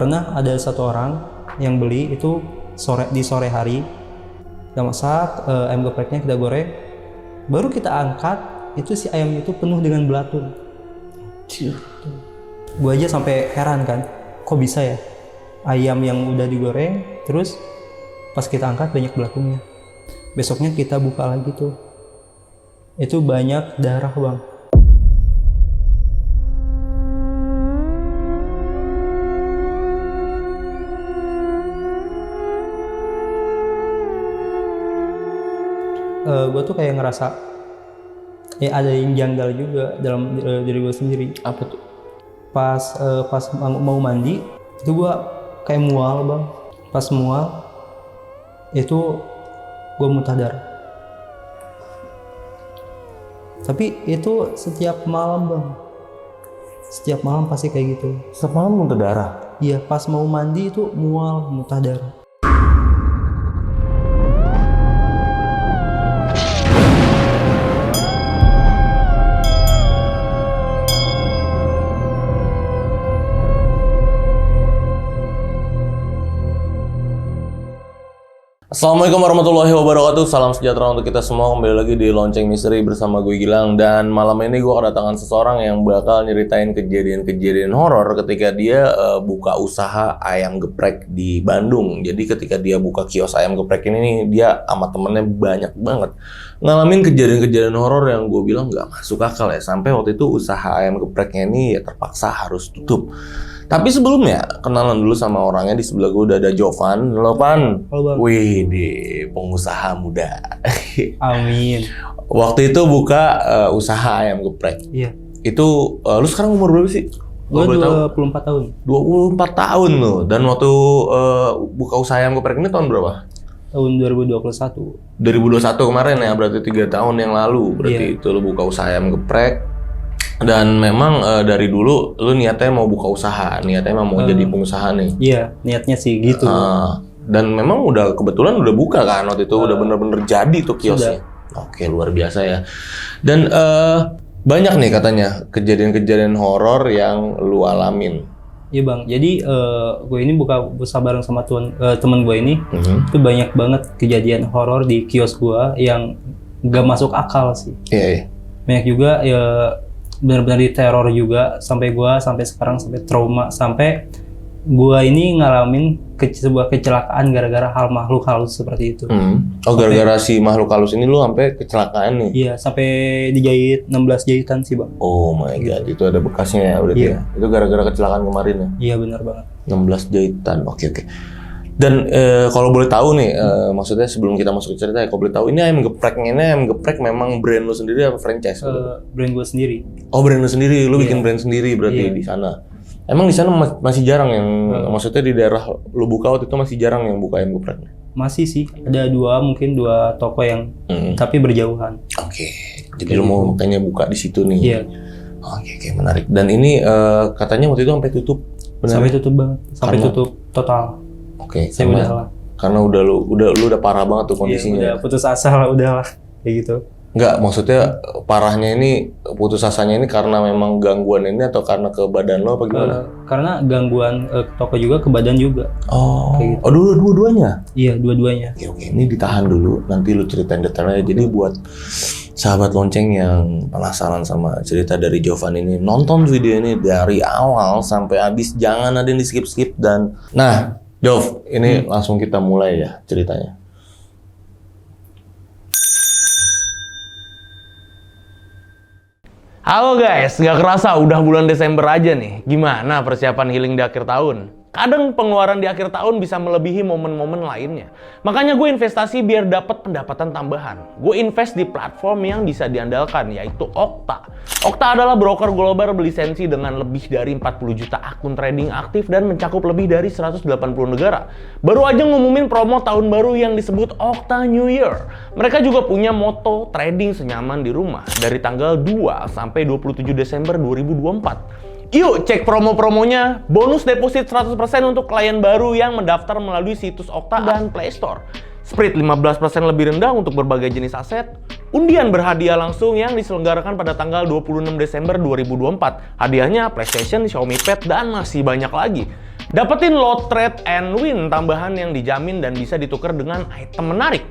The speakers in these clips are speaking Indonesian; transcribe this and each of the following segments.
Pernah ada satu orang yang beli itu di sore hari, kita masak, ayam gepreknya kita goreng, baru kita angkat, itu si ayam itu penuh dengan belatung. Gue aja sampai heran kan, kok bisa ya ayam yang udah digoreng, terus pas kita angkat banyak belatungnya. Besoknya kita buka lagi tuh, itu banyak darah bang. Gue tuh kayak ngerasa ada yang janggal juga dalam diri gue sendiri. Apa tuh? Pas mau mandi itu gue kayak mual bang. Pas mual itu gue muntah darah. Tapi itu setiap malam bang, setiap malam pasti kayak gitu. Setiap malam muntah darah? Iya, pas mau mandi itu mual, muntah darah. Assalamualaikum warahmatullahi wabarakatuh. Salam sejahtera untuk kita semua. Kembali lagi di Lonceng Misteri bersama gue Gilang. Dan malam ini gue kedatangan seseorang yang bakal nyeritain kejadian-kejadian horor ketika dia buka usaha ayam geprek di Bandung. Jadi ketika dia buka kios ayam geprek ini, dia sama temennya banyak banget ngalamin kejadian-kejadian horor yang gue bilang gak masuk akal ya. Sampai waktu itu usaha ayam gepreknya ini ya terpaksa harus tutup. Tapi sebelumnya, kenalan dulu sama orangnya. Di sebelah gue udah ada Jovan. Halo Pan. Halo bang. Wih, pengusaha muda. Amin. Waktu itu buka usaha ayam geprek. Iya. Itu, lu sekarang umur berapa sih? Gue 24 tahun. 24 tahun loh. Dan waktu buka usaha ayam geprek ini tahun berapa? Tahun 2021. 2021 kemarin ya, berarti 3 tahun yang lalu. Berarti itu lu buka usaha ayam geprek. Dan memang dari dulu lu niatnya mau buka usaha, niatnya emang mau jadi pengusaha nih. Iya, niatnya sih gitu. Dan memang udah kebetulan udah buka kan waktu itu, udah bener-bener jadi tuh kiosnya. Oke, luar biasa ya. Dan banyak nih katanya kejadian-kejadian horor yang lu alamin. Iya bang, jadi gue ini buka usaha bareng sama teman gue ini, itu banyak banget kejadian horor di kios gue yang gak masuk akal sih. Iya. Banyak juga ya, benar-benar diteror juga, sampai sekarang sampai trauma, sampai gua ini ngalamin sebuah kecelakaan gara-gara hal makhluk halus seperti itu. Oh, gara-gara si makhluk halus ini lu sampai kecelakaan nih? Iya, sampai dijahit 16 jahitan sih bang. Oh my god, itu ada bekasnya ya udah ya? Itu gara-gara kecelakaan kemarin ya? Iya benar banget. 16 jahitan, oke. Dan kalau boleh tahu nih, maksudnya sebelum kita masuk ke cerita ya, kalau boleh tahu ini ayam geprek memang brand lu sendiri apa franchise? Brand gue sendiri. Oh, brand lu sendiri, lu bikin brand sendiri berarti di sana. Emang di sana masih jarang yang, maksudnya di daerah lu buka waktu itu masih jarang yang buka ayam geprek? Masih sih, ada mungkin dua toko yang tapi berjauhan. Oke, jadi lu mau makanya buka di situ nih? Iya. Oke, menarik. Dan ini katanya waktu itu sampai tutup, benar? Sampai tutup banget, sampai tutup total. Oke, karena lu udah parah banget tuh kondisinya. Iya, udah putus asa lah, udahlah kayak gitu. Enggak, maksudnya parahnya ini, putus asanya ini karena memang gangguan ini atau karena ke badan lo apa gimana? Karena gangguan toko juga, ke badan juga. Oh, gitu. Oh dua-duanya? Iya, dua-duanya. Oke, ini ditahan dulu, nanti lu ceritain detailnya. Jadi buat sahabat lonceng yang penasaran sama cerita dari Jovan ini, nonton video ini dari awal sampai habis, jangan ada yang di skip-skip. Dan nah Jov, ini langsung kita mulai ya ceritanya. Halo guys, gak kerasa udah bulan Desember aja nih. Gimana persiapan healing di akhir tahun? Kadang pengeluaran di akhir tahun bisa melebihi momen-momen lainnya. Makanya gue investasi biar dapat pendapatan tambahan. Gue invest di platform yang bisa diandalkan, yaitu Okta. Okta adalah broker global berlisensi dengan lebih dari 40 juta akun trading aktif dan mencakup lebih dari 180 negara. Baru aja ngumumin promo tahun baru yang disebut Okta New Year. Mereka juga punya moto trading senyaman di rumah dari tanggal 2 sampai 27 Desember 2024. Yuk cek promo-promonya. Bonus deposit 100% untuk klien baru yang mendaftar melalui situs Okta dan Play Store. Split 15% lebih rendah untuk berbagai jenis aset. Undian berhadiah langsung yang diselenggarakan pada tanggal 26 Desember 2024. Hadiahnya PlayStation, Xiaomi Pad, dan masih banyak lagi. Dapetin lot, trade, and win tambahan yang dijamin dan bisa ditukar dengan item menarik.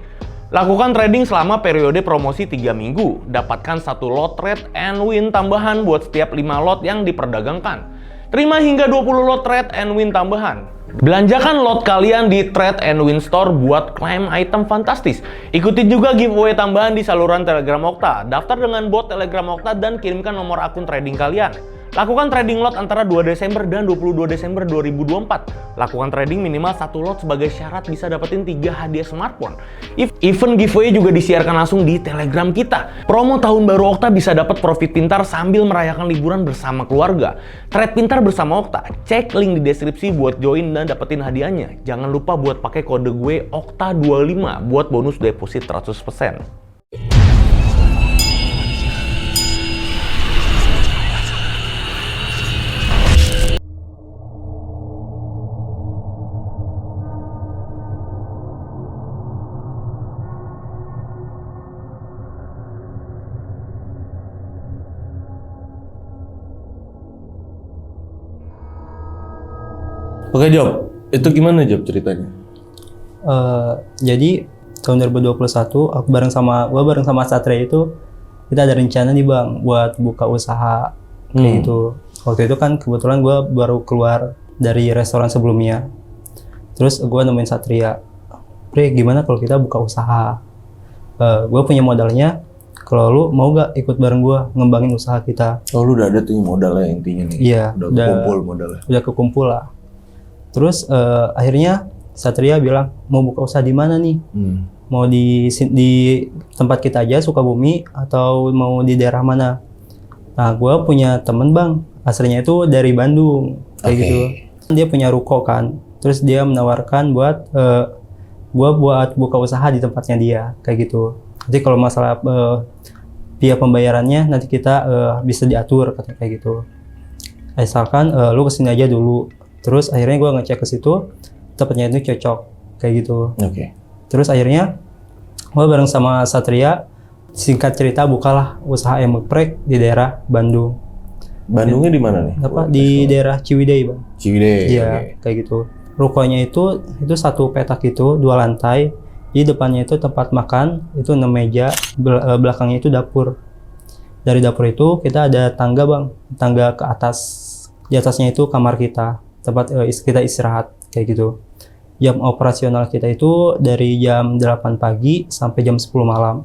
Lakukan trading selama periode promosi 3 minggu. Dapatkan 1 lot, trade, and win tambahan buat setiap 5 lot yang diperdagangkan. Terima hingga 20 lot trade and win tambahan. Belanjakan lot kalian di Trade and Win Store buat klaim item fantastis. Ikutin juga giveaway tambahan di saluran Telegram Okta. Daftar dengan bot Telegram Okta dan kirimkan nomor akun trading kalian. Lakukan trading lot antara 2 Desember dan 22 Desember 2024. Lakukan trading minimal 1 lot sebagai syarat bisa dapetin 3 hadiah smartphone. Event giveaway juga disiarkan langsung di Telegram kita. Promo tahun baru Okta bisa dapat profit pintar sambil merayakan liburan bersama keluarga. Trade pintar bersama Okta. Cek link di deskripsi buat join dan dapetin hadiahnya. Jangan lupa buat pakai kode gue Okta25 buat bonus deposit 100%. Oke Job, itu gimana Job ceritanya? Jadi tahun 2021 aku bareng sama Satria itu kita ada rencana nih bang buat buka usaha kayak gitu. Waktu itu kan kebetulan gue baru keluar dari restoran sebelumnya. Terus gue nemuin Satria, Bre gimana kalau kita buka usaha? Gue punya modalnya, kalau lu mau gak ikut bareng gue ngembangin usaha kita? Oh lu udah ada tuh modalnya intinya nih? Iya, udah kekumpul modalnya? Udah kekumpul lah. Terus akhirnya Satria bilang mau buka usaha di mana nih? Mau di tempat kita aja Sukabumi atau mau di daerah mana? Nah, gue punya temen bang, aslinya itu dari Bandung kayak gitu. Dia punya ruko kan, terus dia menawarkan buat gue buat buka usaha di tempatnya dia kayak gitu. Nanti kalau masalah biaya pembayarannya nanti kita bisa diatur katanya kayak gitu. Asalkan lu kesini aja dulu. Terus akhirnya gue ngecek ke situ, tempatnya itu cocok kayak gitu. Terus akhirnya gue bareng sama Satria, singkat cerita bukalah usaha ayam geprek di daerah Bandung. Bandungnya di mana nih? Di daerah Ciwidey bang. Ciwidey. Iya, kayak gitu. Rukonya itu satu petak itu 2 lantai. Di depannya itu tempat makan, itu 6 meja, belakangnya itu dapur. Dari dapur itu kita ada tangga bang, tangga ke atas. Di atasnya itu kamar kita. Tempat kita istirahat kayak gitu. Jam operasional kita itu dari jam 8 pagi sampai jam 10 malam.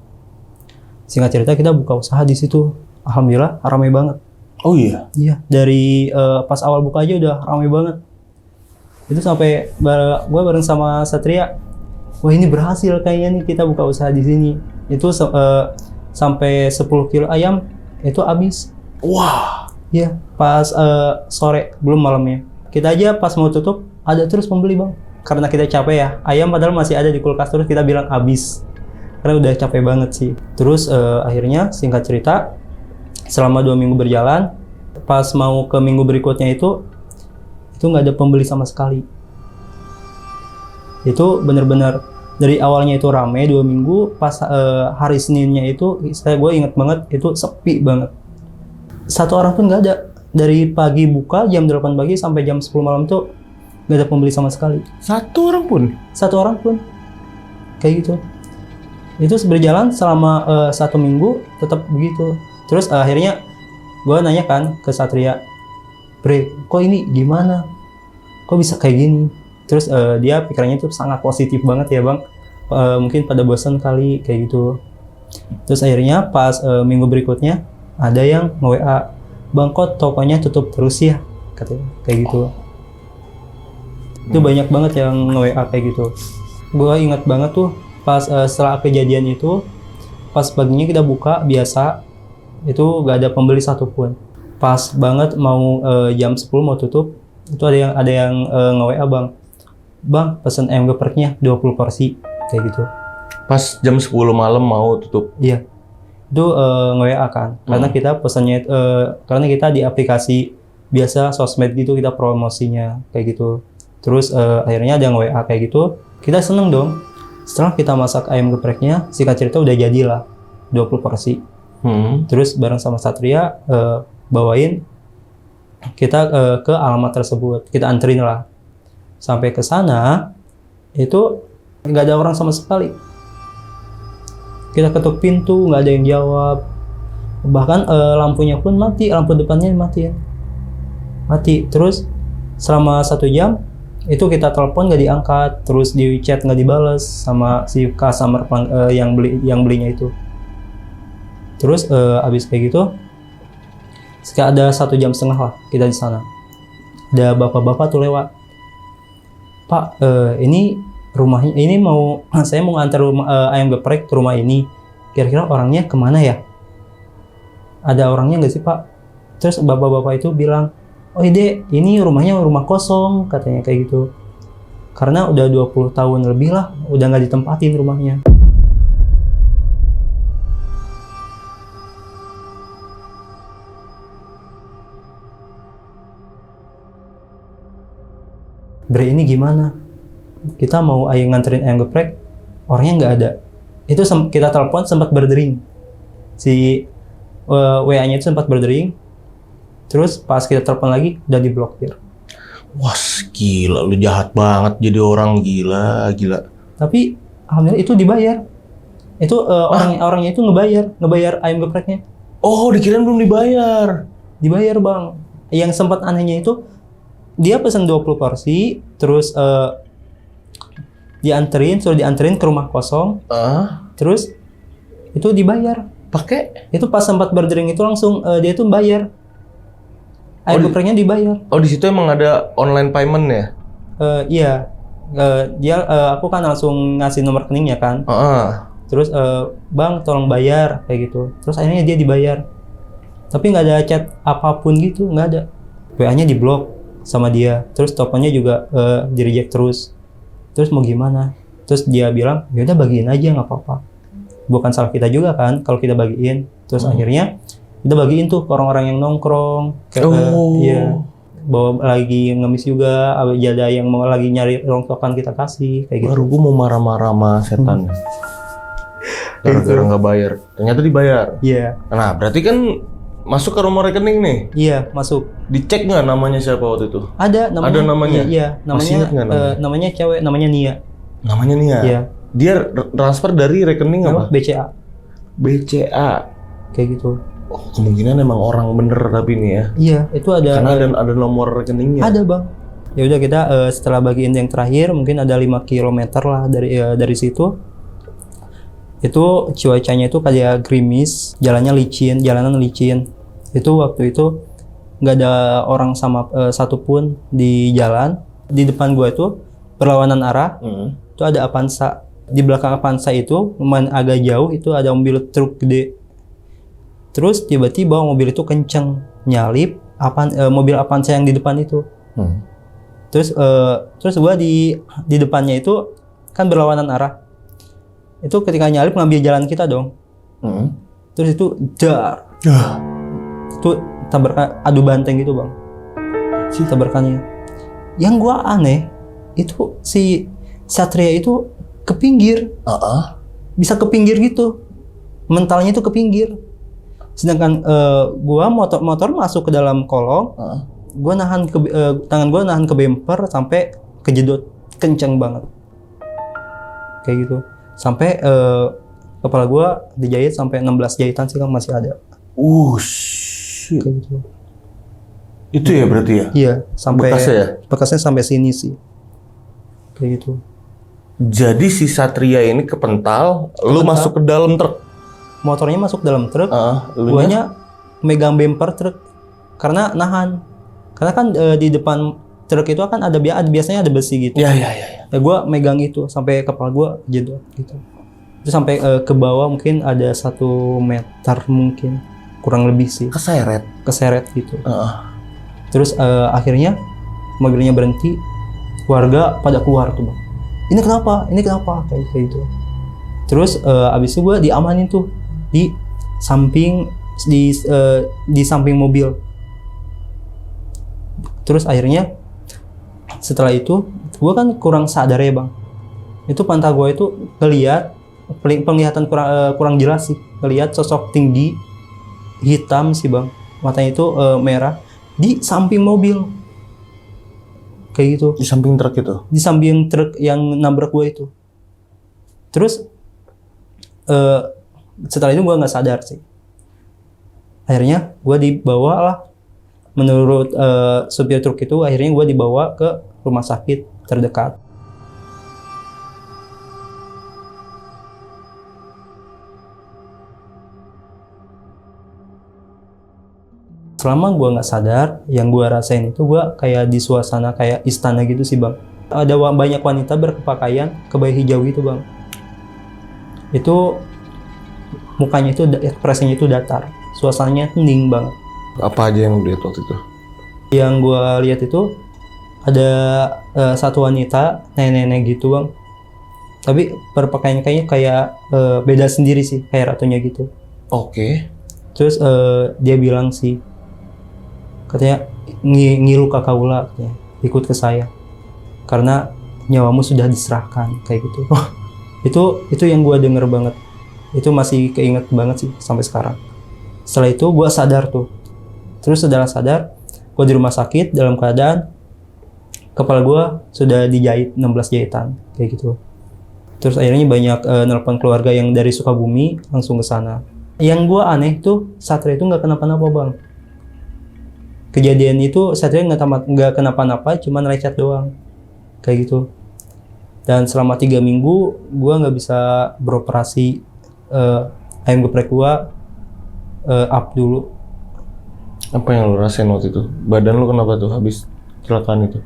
Singkat cerita kita buka usaha di situ. Alhamdulillah ramai banget. Oh iya? Iya, dari pas awal buka aja udah ramai banget. Itu sampai gue bareng sama Satria, wah ini berhasil kayaknya nih kita buka usaha di sini. Itu sampai 10 kilo ayam itu habis. Wah. Iya, pas sore belum malamnya. Kita aja pas mau tutup ada terus pembeli bang. Karena kita capek ya, ayam padahal masih ada di kulkas terus kita bilang habis. Karena udah capek banget sih. Terus akhirnya singkat cerita, selama 2 minggu berjalan, pas mau ke minggu berikutnya itu nggak ada pembeli sama sekali. Itu bener-bener dari awalnya itu rame 2 minggu, pas hari Seninnya itu gue inget banget itu sepi banget. 1 orang pun nggak ada. Dari pagi buka jam 8 pagi sampai jam 10 malam tuh nggak ada pembeli sama sekali. 1 orang pun? 1 orang pun. Kayak gitu. Itu berjalan selama 1 minggu tetap begitu. Terus akhirnya gue nanya kan ke Satria, Bre, kok ini gimana? Kok bisa kayak gini? Terus dia pikirannya tuh sangat positif banget ya bang. Mungkin pada bosan kali kayak gitu. Terus akhirnya pas minggu berikutnya ada yang nge-WA, Bang kok tokonya tutup terus ya? Katanya kayak gitu. Itu banyak banget yang nge-WA kayak gitu. Gue ingat banget tuh pas setelah kejadian itu, pas paginya kita buka biasa, itu gak ada pembeli satupun. Pas banget mau jam 10 mau tutup, itu ada yang nge-WA Bang pesen ayam gepreknya 20 porsi kayak gitu. Pas jam 10 malam mau tutup? Iya. Itu nge-WA kan, karena kita pesannya karena kita di aplikasi biasa sosmed gitu kita promosinya kayak gitu. Terus akhirnya ada yang WA kayak gitu, kita seneng dong. Setelah kita masak ayam gepreknya, singkat cerita udah jadilah 20 porsi. Terus bareng sama Satria bawain kita ke alamat tersebut, kita anterin lah Sampai ke sana itu nggak ada orang sama sekali. Kita ketuk pintu, nggak ada yang jawab. Bahkan lampunya pun mati, lampu depannya mati. Terus selama 1 jam itu kita telepon nggak diangkat, terus di chat nggak dibales sama si customer yang belinya itu. Terus abis kayak gitu, sekitar ada 1,5 jam lah kita di sana. Ada bapak-bapak tuh lewat. Pak, ini rumahnya, ini saya mau ngantar ayam geprek ke rumah ini. Kira-kira orangnya kemana ya? Ada orangnya nggak sih Pak? Terus bapak-bapak itu bilang, oh ide, ini rumahnya rumah kosong, katanya kayak gitu. Karena udah 20 tahun lebih lah, udah nggak ditempatin rumahnya. Bre, ini gimana? Kita mau nganterin ayam geprek, orangnya nggak ada. Itu kita telepon sempat berdering. Si WA-nya itu sempat berdering. Terus pas kita telepon lagi, udah diblokir. Wah, gila, lu jahat banget jadi orang, gila. Tapi alhamdulillah itu dibayar. Itu orangnya itu ngebayar ayam gepreknya. Oh, dikirain belum dibayar. Dibayar Bang. Yang sempat anehnya itu, dia pesan 20 porsi, terus suruh dianterin ke rumah kosong, terus itu dibayar. Pakai? Itu pas sempat berdering itu langsung dia tuh bayar. Ayam gepreknya dibayar. Oh, di situ emang ada online payment ya? Iya. Aku kan langsung ngasih nomor rekeningnya kan. Terus Bang tolong bayar kayak gitu. Terus akhirnya dia dibayar. Tapi nggak ada chat apapun gitu, nggak ada. WA-nya diblok sama dia. Terus teleponnya juga di reject terus. Terus mau gimana? Terus dia bilang, ya udah bagiin aja nggak apa-apa. Bukan salah kita juga kan kalau kita bagiin. Terus akhirnya kita bagiin tuh ke orang-orang yang nongkrong. Iya. Bawa lagi ngemis juga, ada yang mau lagi nyari rongsokan kita kasih kayak gitu. Baru gue mau marah-marah sama setan. Gara-gara nggak bayar. Ternyata dibayar. Iya. Nah, berarti kan masuk ke nomor rekening nih? Iya, masuk. Dicek nggak namanya siapa waktu itu? Ada namanya. Iya, Masih ingat nggak namanya? Namanya cewek, namanya Nia. Namanya Nia? Iya. Dia transfer dari rekening apa? BCA. BCA. Kayak gitu. Oh, kemungkinan emang orang bener tapi nih ya? Iya, itu ada. Karena ada nomor rekeningnya. Ada Bang. Ya udah kita setelah bagiin yang terakhir mungkin ada 5 km lah dari situ. Itu cuacanya itu kayak gerimis, jalanan licin. Itu waktu itu nggak ada orang sama satupun di jalan. Di depan gua itu berlawanan arah. Itu ada Avanza. Di belakang Avanza itu lumayan agak jauh itu ada mobil truk gede. Terus tiba-tiba mobil itu kenceng nyalip mobil Avanza yang di depan itu. Terus gua di depannya itu kan berlawanan arah. Itu ketika nyalip ngambil jalan kita dong. Terus itu dar. Itu tabrakan adu banteng gitu Bang. Si tabrakannya. Yang gua aneh itu si Satria itu ke pinggir. Bisa ke pinggir gitu. Mentalnya itu ke pinggir. Sedangkan gua motor masuk ke dalam kolong. Gua tangan gua nahan ke bumper sampai kejedot kenceng banget. Kayak gitu. Sampai kepala gua dijahit sampai 16 jahitan sih kan masih ada. Shit. Kayak gitu. Itu ya berarti ya? Iya, sampai Bekasnya sampai sini sih. Kayak gitu. Jadi si Satria ini kepental, lu masuk ke dalam truk. Motornya masuk dalam truk. Elunya? Guanya megang bumper truk karena nahan. Karena kan di depan truk itu kan biasanya ada besi gitu. Ya. Ya gua megang itu sampai kepala gua jedot gitu. Itu sampai ke bawah mungkin ada 1 meter mungkin, kurang lebih sih. Keseret gitu. Terus akhirnya mobilnya berhenti, warga pada keluar tuh Bang. Ini kenapa? Kayak gitu. Terus abis itu gue diamanin tuh di samping mobil. Terus akhirnya setelah itu gue kan kurang sadar ya Bang. Itu pantat gue itu penglihatan kurang jelas sih. Ngelihat sosok tinggi hitam sih Bang. Matanya itu merah di samping mobil. kayak gitu Di samping truk itu. di samping truk yang nabrak gue itu. Terus setelah itu gue nggak sadar sih. Akhirnya gue dibawa lah, menurut supir truk itu akhirnya gue dibawa ke rumah sakit terdekat. Selama gue nggak sadar, yang gue rasain itu gue kayak di suasana kayak istana gitu sih bang. Ada banyak wanita berpakaian kebaya hijau gitu bang. Itu mukanya itu ekspresinya itu datar, suasananya hening banget. Apa aja yang lu lihat waktu itu? Yang gue lihat itu ada satu wanita nenek-nenek gitu bang. Tapi berpakaiannya kayaknya kayak beda sendiri sih, kayak ratunya gitu. Oke. Terus dia bilang sih, katanya ngilu kakaula, katanya ikut ke saya karena nyawamu sudah diserahkan kayak gitu. Itu yang gue denger banget, itu masih keinget banget sih sampai sekarang. Setelah itu gue sadar tuh, terus setelah sadar gue di rumah sakit dalam keadaan kepala gue sudah dijahit 16 jahitan kayak gitu. Terus akhirnya banyak nelpon keluarga yang dari Sukabumi langsung ke sana. Yang gue aneh tuh Satria itu nggak kenapa-napa bang. Kejadian itu Satria nggak kenapa-napa, cuma lecet doang kayak gitu. Dan selama 3 minggu gue nggak bisa beroperasi. Ayam geprek gue up dulu. Apa yang lu rasain waktu itu? Badan lu kenapa tuh habis kecelakaan itu?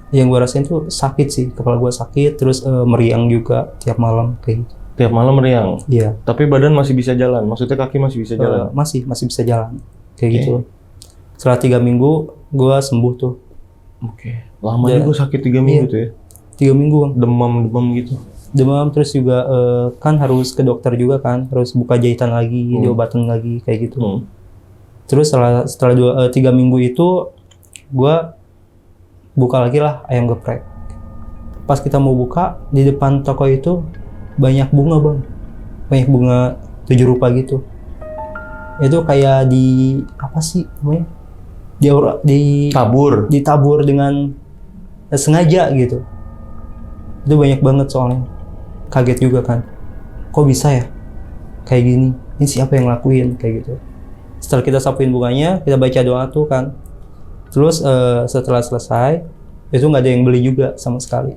Yang gue rasain tuh sakit sih, kepala gue sakit, terus meriang juga tiap malam kayak gitu. Tiap malam meriang. Iya. Tapi badan masih bisa jalan. Maksudnya kaki masih bisa jalan. Masih bisa jalan kayak gitu. Setelah 3 minggu gue sembuh tuh. Oke. Lama juga sakit 3 minggu tuh ya. 3 minggu bang. Demam gitu. Demam, terus juga kan harus ke dokter juga kan, harus buka jahitan lagi, diobatin lagi kayak gitu. Terus setelah 3 minggu itu gue buka lagi lah ayam geprek. Pas kita mau buka, di depan toko itu banyak bunga bang, banyak bunga 7 rupa gitu. Itu kayak di apa sih namanya, ditabur dengan sengaja gitu. Itu banyak banget soalnya. Kaget juga kan, kok bisa ya kayak gini, ini siapa yang lakuin kayak gitu. Setelah kita sapuin bunganya, kita baca doa tuh kan. Terus setelah selesai, itu nggak ada yang beli juga sama sekali.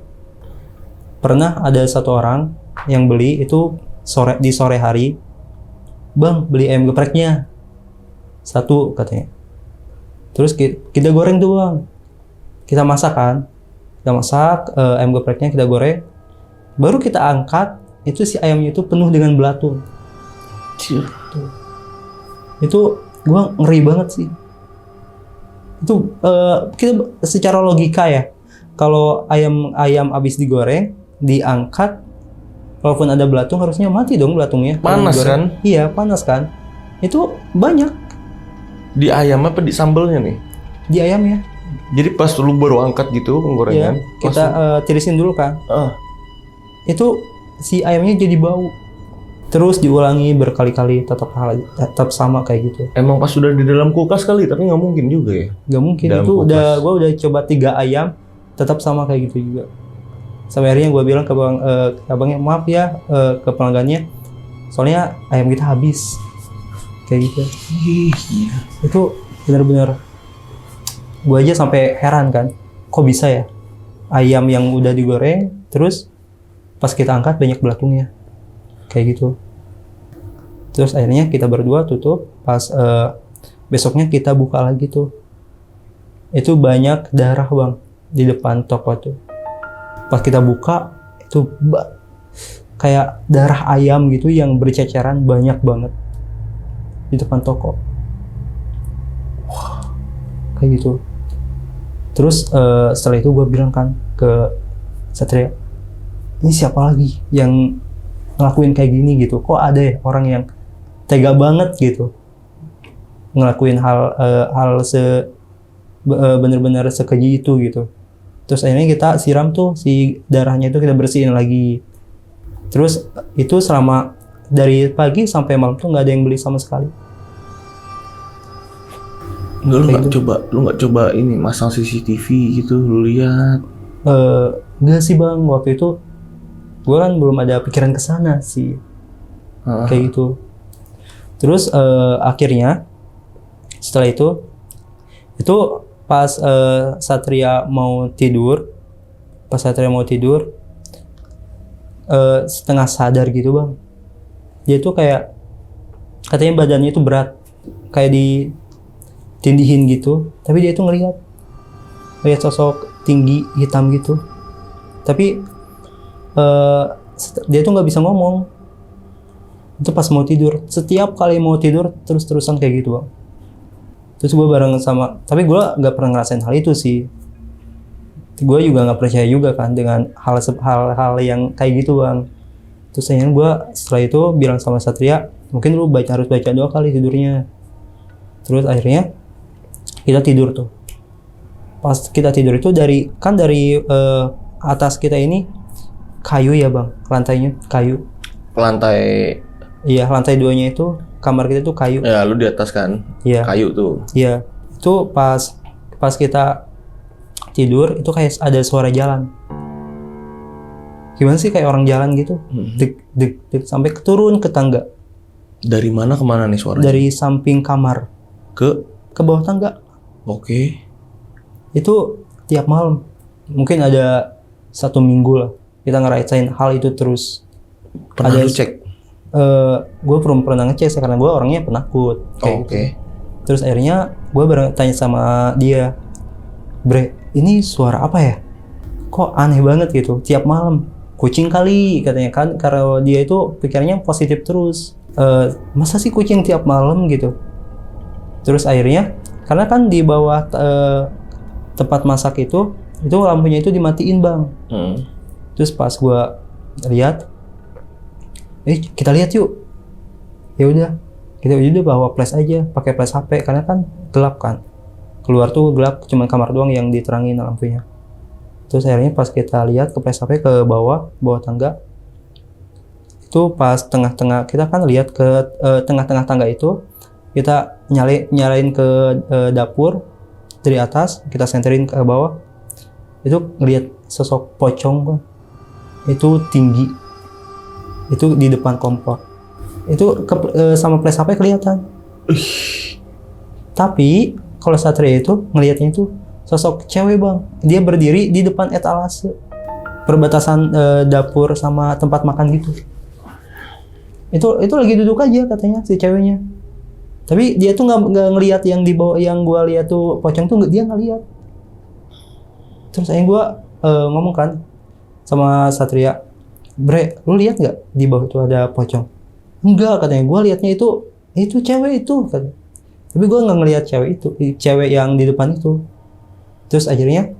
Pernah ada satu orang yang beli itu di sore hari, bang beli ayam gepreknya 1 katanya. Terus kita goreng tuh bang, kita masak kan, ayam gepreknya kita goreng, baru kita angkat, itu si ayamnya itu penuh dengan belatung. Itu gua ngeri banget sih. Itu kita secara logika ya, kalau ayam habis digoreng, diangkat, walaupun ada belatung harusnya mati dong belatungnya. Panas kan? Iya panas kan. Itu banyak. Di ayam apa di sambelnya nih? Di ayamnya. Jadi pas lu baru angkat gitu penggorengan, Iya, kita tirisin dulu kan. Itu si ayamnya jadi bau. Terus diulangi berkali-kali, tetap sama kayak gitu. Emang pas sudah di dalam kulkas kali, tapi nggak mungkin juga ya? Nggak mungkin, dalam itu kulkas. gua udah coba 3 ayam, tetap sama kayak gitu juga. Sampai akhirnya gue bilang ke abangnya, maaf ya, ke pelanggannya, soalnya ayam kita habis kayak gitu. Itu benar-benar gue aja sampai heran kan, kok bisa ya ayam yang udah digoreng terus pas kita angkat banyak belatungnya kayak gitu. Terus akhirnya kita berdua tutup, pas besoknya kita buka lagi tuh, itu banyak darah bang di depan toko tuh. Pas kita buka itu kayak darah ayam gitu yang berceceran banyak banget di depan toko. Wah, kayak gitu. Terus setelah itu gue bilang kan ke Satria, ini siapa lagi yang ngelakuin kayak gini gitu? Kok ada ya orang yang tega banget gitu ngelakuin hal bener-bener sekeji itu gitu. Terus akhirnya kita siram tuh si darahnya itu, kita bersihin lagi. Terus itu selama dari pagi sampai malam tuh nggak ada yang beli sama sekali. Enggak, Kayak gitu. lu nggak coba ini masang CCTV gitu, lu lihat. Enggak sih bang, waktu itu gue kan belum ada pikiran ke sana sih, kayak gitu. Terus akhirnya setelah itu pas Satria mau tidur, setengah sadar gitu bang, dia tuh kayak katanya badannya itu berat, kayak ditindihin gitu, tapi dia tuh ngelihat sosok tinggi hitam gitu, tapi dia tuh nggak bisa ngomong. Itu pas mau tidur, setiap kali mau tidur terus-terusan kayak gitu bang. Terus gue bareng sama, tapi gue nggak pernah ngerasain hal itu sih. Gue juga nggak percaya juga kan dengan hal-hal yang kayak gitu bang. Terus akhirnya gue setelah itu bilang sama Satria, mungkin lu harus baca doa kali tidurnya. Terus akhirnya kita tidur tuh. Pas kita tidur itu dari atas kita ini kayu ya bang, lantainya kayu. Lantai. Iya, lantai 2-nya itu kamar kita tuh kayu. Ya, lu di atas kan? Iya. Kayu tuh. Iya. Itu pas kita tidur itu kayak ada suara jalan. Gimana sih, kayak orang jalan gitu. Dek dek dek sampai turun ke tangga. Dari mana ke mana nih suaranya? Dari samping kamar ke bawah tangga. Oke. Itu tiap malam. Mungkin ada 1 minggu lah kita ngerasain hal itu terus. Pernah lu cek? Gue belum pernah ngecek karena gue orangnya penakut. Oke. Terus akhirnya gue tanya sama dia, Bre, ini suara apa ya? Kok aneh banget gitu tiap malam? Kucing kali katanya kan, karena dia itu pikirnya positif terus. Masa sih kucing tiap malam gitu? Terus akhirnya karena kan di bawah tempat masak itu lampunya itu dimatiin bang. Terus pas gue lihat, kita lihat yuk. Ya udah, kita bawa flash aja, pakai flash HP karena kan gelap kan. Keluar tuh gelap, cuma kamar doang yang diterangin lampunya. Terus akhirnya pas kita lihat ke flash HP ke bawah tangga, itu pas tengah-tengah kita kan lihat ke tengah-tengah tangga itu, kita nyalain ke dapur dari atas, kita senterin ke bawah. Itu ngelihat sosok pocong kan. Itu tinggi. Itu di depan kompor. Itu sama flash HP kelihatan. Tapi kalau Satria itu ngelihatnya itu sosok cewek bang. Dia berdiri di depan etalase, perbatasan dapur sama tempat makan gitu. Itu lagi duduk aja katanya si ceweknya. Tapi dia tuh nggak ngelihat yang di bawah, yang gua lihat tuh pocong tuh dia nggak lihat. Terus akhirnya gua ngomong kan sama Satria, Bre, lu lihat nggak di bawah itu ada pocong? Enggak katanya, gue liatnya itu cewek itu katanya. Tapi gue nggak ngelihat cewek yang di depan itu. Terus akhirnya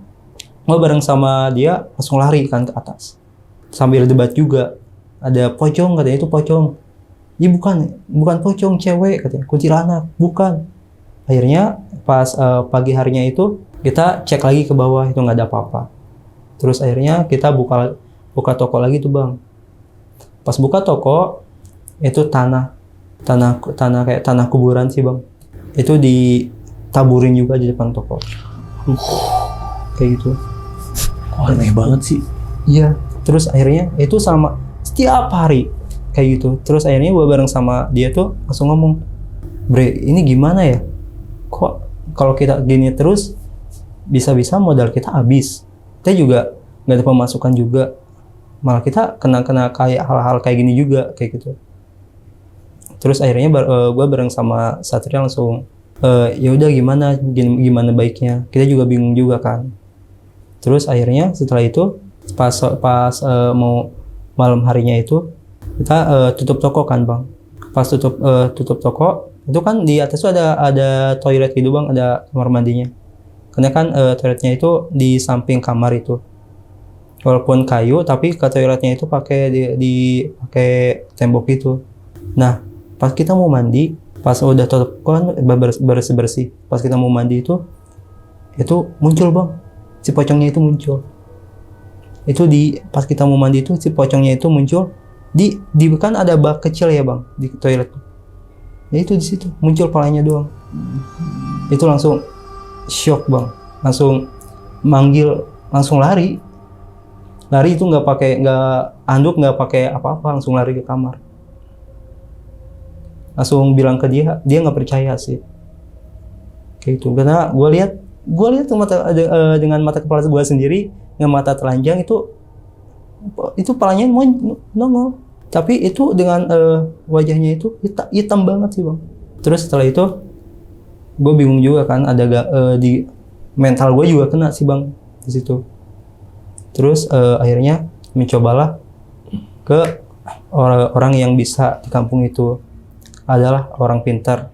gue bareng sama dia langsung lari kan ke atas sambil debat juga. Ada pocong katanya, itu pocong. Ya bukan pocong, cewek katanya, kuntilanak, bukan. Akhirnya pas pagi harinya itu kita cek lagi ke bawah, itu nggak ada apa-apa. Terus akhirnya kita buka toko lagi tuh bang. Pas buka toko itu tanah kayak tanah kuburan sih bang. Itu ditaburin juga di depan toko. Kayak gitu. Kok aneh banget sih. Iya. Terus akhirnya itu sama setiap hari kayak gitu. Terus akhirnya gue bareng sama dia tuh langsung ngomong, Bre, ini gimana ya? Kok kalau kita gini terus bisa-bisa modal kita habis. Kita juga nggak ada pemasukan juga. Malah kita kena kayak hal-hal kayak gini juga kayak gitu. Terus akhirnya gue bareng sama Satria langsung ya udah gimana baiknya. Kita juga bingung juga kan. Terus akhirnya setelah itu pas mau malam harinya itu kita tutup toko kan bang. Pas tutup toko itu kan di atas tuh ada toilet gitu bang, ada kamar mandinya. Karena kan toiletnya itu di samping kamar itu. Walaupun kayu, tapi ke toiletnya itu pakai pakai tembok itu. Nah, pas kita mau mandi, pas udah tutup kan bersih. Pas kita mau mandi itu muncul bang, si pocongnya itu muncul. Itu pas kita mau mandi itu si pocongnya itu muncul di kan ada bak kecil ya bang di toilet. Ya itu di situ muncul palanya doang. itu langsung shock bang, langsung manggil, langsung lari itu nggak anduk, nggak pakai apa-apa, langsung lari ke kamar, langsung bilang ke dia nggak percaya sih kayak gitu, karena gue lihat dengan mata kepala gue sendiri, dengan mata telanjang itu palanya mau nongol, tapi itu dengan wajahnya itu hitam banget sih bang. Terus setelah itu gue bingung juga kan, ada di mental gue juga kena sih bang di situ. Terus akhirnya mencobalah ke orang yang bisa di kampung itu, adalah orang pintar.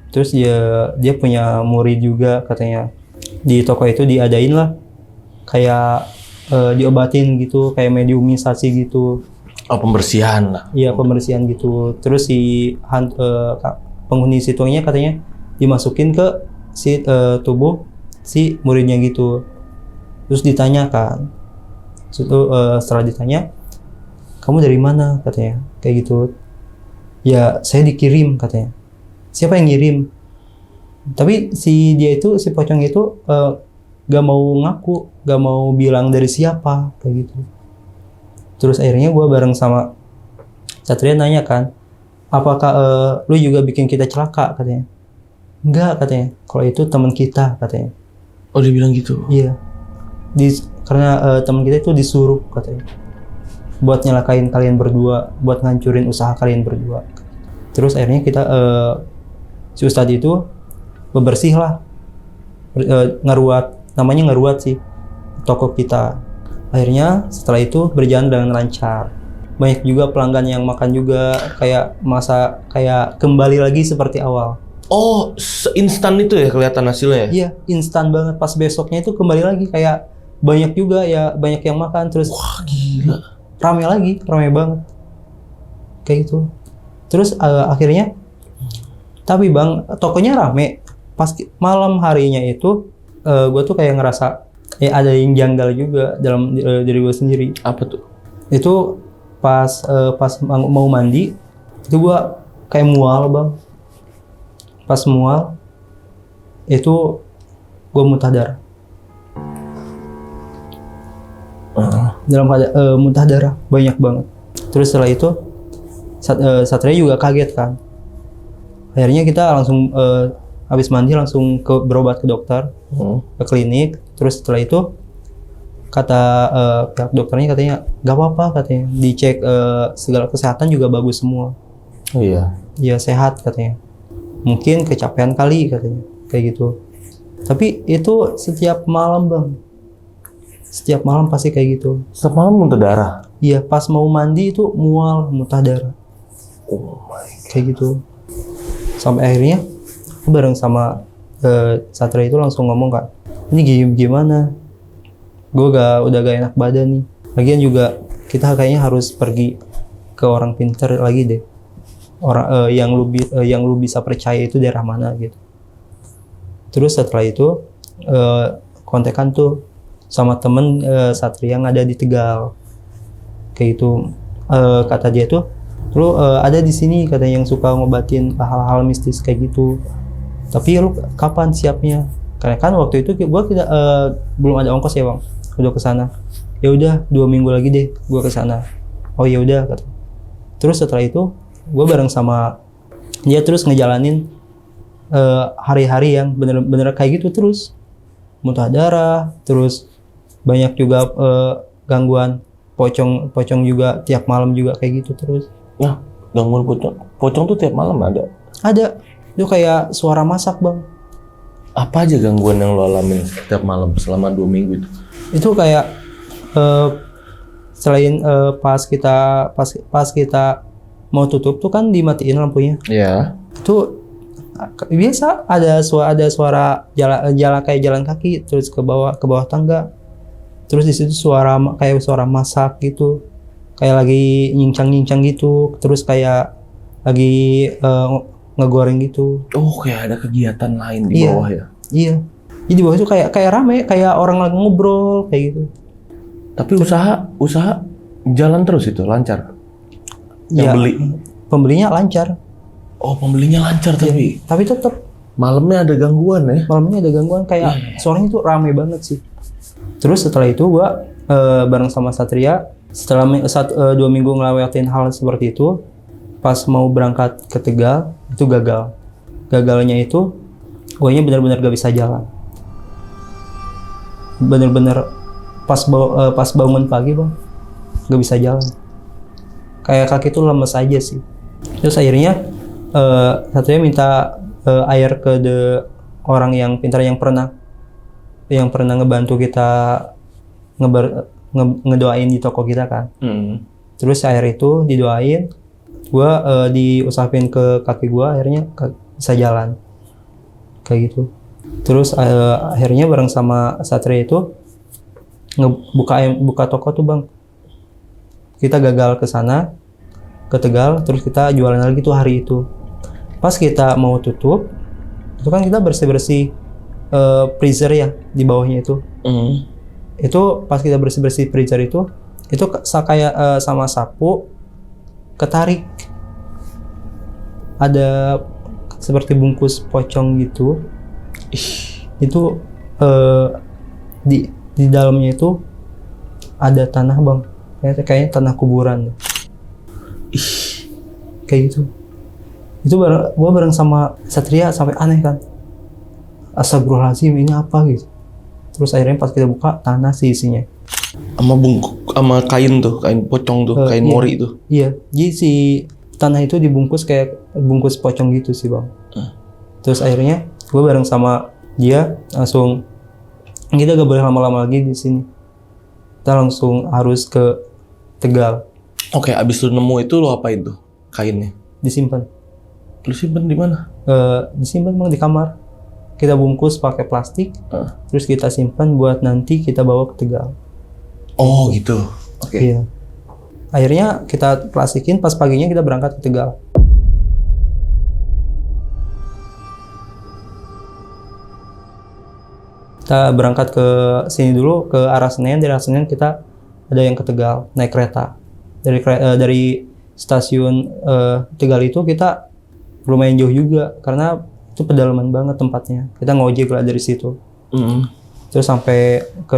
Terus dia punya murid juga katanya, di toko itu diadain lah kayak diobatin gitu, kayak mediumisasi gitu. Oh, pembersihan lah. Iya, pembersihan gitu. Terus si penghuni situangnya katanya dimasukin ke si tubuh si muridnya gitu. Terus ditanyakan, setelah ditanya, kamu dari mana katanya, kayak gitu. Ya saya dikirim katanya. Siapa yang ngirim? Tapi si pocong itu gak mau ngaku, gak mau bilang dari siapa kayak gitu. Terus akhirnya gue bareng sama Satria nanya kan, apakah lu juga bikin kita celaka katanya. Enggak katanya, kalau itu teman kita katanya. Oh, dia bilang gitu? Iya, karena teman kita itu disuruh katanya buat nyelakain kalian berdua, buat ngancurin usaha kalian berdua. Terus akhirnya kita si Ustadz itu bebersih lah, namanya ngeruat sih toko kita. Akhirnya setelah itu berjalan dengan lancar. Banyak juga pelanggan yang makan juga, kayak kembali lagi seperti awal. Oh, seinstan itu ya kelihatan hasilnya? Iya, instan banget. Pas besoknya itu kembali lagi, kayak banyak juga ya, banyak yang makan. Terus wah, gila. Rame banget. Kayak gitu. Terus akhirnya, tapi bang, tokonya rame. Pas malam harinya itu, gue tuh kayak ngerasa ada yang janggal juga dalam diri gue sendiri. Apa tuh? Itu pas mau mandi, itu gue kayak mual bang. Pas mual, itu gue muntah darah. Dalam keadaan muntah darah banyak banget. Terus setelah itu Satria juga kaget kan. Akhirnya kita langsung habis mandi langsung berobat ke dokter, ke klinik. Terus setelah itu kata pihak dokternya katanya gak apa-apa katanya, dicek segala kesehatan juga bagus semua. Oh iya. Ya sehat katanya. Mungkin kecapean kali katanya, kayak gitu. Tapi itu setiap malam bang, setiap malam pasti kayak gitu. Setiap malam muntah darah? Iya, pas mau mandi itu mual, muntah darah. Oh my God. Kayak gitu. Sampai akhirnya bareng sama Satria itu langsung ngomong kan, ini gimana? Gue udah gak enak badan nih. Lagian juga kita kayaknya harus pergi ke orang pintar lagi deh. Orang yang lu bisa percaya itu daerah mana gitu. Terus setelah itu kontekan tuh sama temen Satria yang ada di Tegal. Kayak gitu. Kata dia tuh, lu ada di sini katanya yang suka ngobatin hal-hal mistis kayak gitu. Tapi lu kapan siapnya? Karena kan waktu itu gua belum ada ongkos ya bang, udah kesana. Ya udah 2 minggu lagi deh gua kesana. Oh ya udah kata. Terus setelah itu gue bareng sama dia terus ngejalanin hari-hari yang bener-bener kayak gitu terus, muntah darah, terus banyak juga gangguan pocong juga tiap malam juga kayak gitu terus. Nah, gangguan pocong tuh tiap malam ada? Ada, itu kayak suara masak bang. Apa aja gangguan yang lo alamin tiap malam selama 2 minggu itu? Itu kayak selain pas kita mau tutup tuh kan dimatiin lampunya. Iya. Itu biasa ada suara jalan kayak jalan kaki terus ke bawah tangga. Terus di situ kayak suara masak gitu. Kayak lagi nyincang gitu, terus kayak lagi ngegoreng gitu. Oh, kayak ada kegiatan lain di bawah ya? Iya. Jadi di bawah itu kayak rame, kayak orang lagi ngobrol kayak gitu. Tapi usaha jalan terus itu, lancar? Yang Ya, beli? Pembelinya lancar. Oh, pembelinya lancar tapi? Tapi tetap Malamnya ada gangguan ya? Malamnya ada gangguan kayak suaranya tuh rame banget sih. Terus setelah itu gua bareng sama Satria setelah 2 minggu ngelewatin hal seperti itu, pas mau berangkat ke Tegal itu gagal. Gagalnya itu guanya benar-benar gak bisa jalan. Bener-bener pas bangun pagi bang gak bisa jalan, kayak kaki tuh lemes aja sih. Terus akhirnya Satria minta air ke orang yang pintar yang pernah ngebantu kita ngedoain di toko kita kan. Terus air itu didoain, gua diusapin ke kaki gua, akhirnya bisa jalan kayak gitu. Terus akhirnya bareng sama Satria itu buka toko tuh bang. Kita gagal ke sana ke Tegal, terus kita jualan lagi tuh hari itu. Pas kita mau tutup itu kan kita bersih freezer ya di bawahnya itu. Itu pas kita bersih freezer itu kayak sama sapu ketarik, ada seperti bungkus pocong gitu. Itu di dalamnya itu ada tanah bang, kayaknya tanah kuburan. Kayak gitu. Itu gua bareng sama Satria sampai aneh kan, astagfirullahaladzim ini apa gitu. Terus akhirnya pas kita buka, tanah sih isinya. Sama kain tuh, kain pocong tuh, kain iya. mori tuh. Iya, jadi si tanah itu dibungkus kayak bungkus pocong gitu sih bang. Terus akhirnya gue bareng sama dia langsung, kita gak boleh lama-lama lagi di sini. Kita langsung harus ke Tegal. Oke, abis lu nemu itu lu apain tuh kainnya? Disimpan. Lu simpen di mana? Disimpan bang di kamar. Kita bungkus pakai plastik, terus kita simpan buat nanti kita bawa ke Tegal. Oh gitu. Oke. Iya. Akhirnya kita plastikin, pas paginya kita berangkat ke Tegal. Kita berangkat ke sini dulu, ke arah Senen. Dari arah Senen kita ada yang ke Tegal, naik kereta. Dari stasiun Tegal itu kita lumayan jauh juga, karena itu pedalaman banget tempatnya. Kita ngojek lah dari situ. Terus sampai ke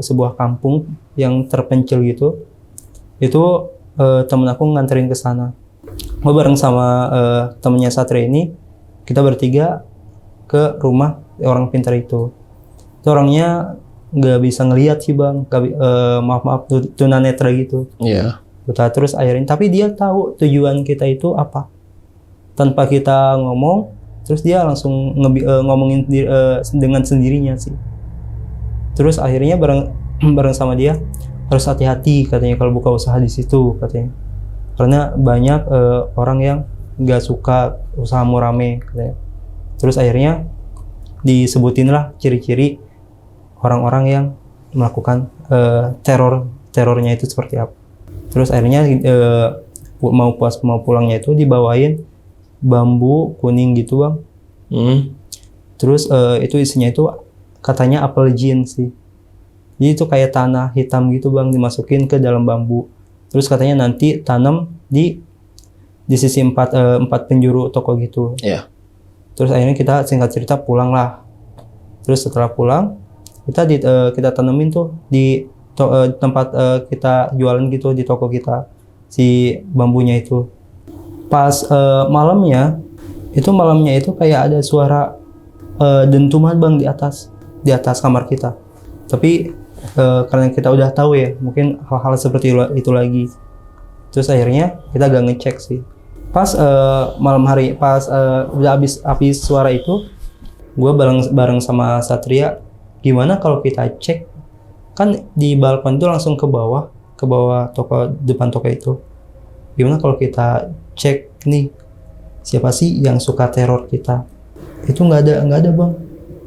sebuah kampung yang terpencil gitu. Itu temen aku nganterin ke sana. Gue bareng sama temennya Satria ini, kita bertiga ke rumah orang pintar itu. Itu orangnya nggak bisa ngelihat sih bang, maaf tunanetra gitu. Iya. Terus akhirnya, tapi dia tahu tujuan kita itu apa. Tanpa kita ngomong, terus dia langsung ngomongin dengan sendirinya sih. Terus akhirnya bareng sama dia, harus hati-hati katanya kalau buka usaha di situ katanya. Karena banyak orang yang nggak suka usahamu rame katanya. Terus akhirnya disebutin lah ciri-ciri orang-orang yang melakukan terornya itu seperti apa. Terus akhirnya mau pulangnya itu dibawain bambu kuning gitu bang. Terus itu isinya itu katanya apel jin sih. Jadi itu kayak tanah hitam gitu bang, dimasukin ke dalam bambu. Terus katanya nanti tanam di sisi empat penjuru toko gitu. Iya. Terus akhirnya kita singkat cerita pulang lah. Terus setelah pulang kita tanemin tuh di tempat kita jualan gitu di toko kita si bambunya itu. Pas malamnya itu kayak ada suara dentuman bang di atas kamar kita. Tapi karena kita udah tahu ya, mungkin hal-hal seperti itu lagi. Terus akhirnya kita gak ngecek sih. Pas malam hari, pas udah habis suara itu, gue bareng sama Satria, gimana kalau kita cek, kan di balkon itu langsung ke bawah toko, depan toko itu. Gimana kalau kita cek nih, siapa sih yang suka teror kita? Itu nggak ada bang,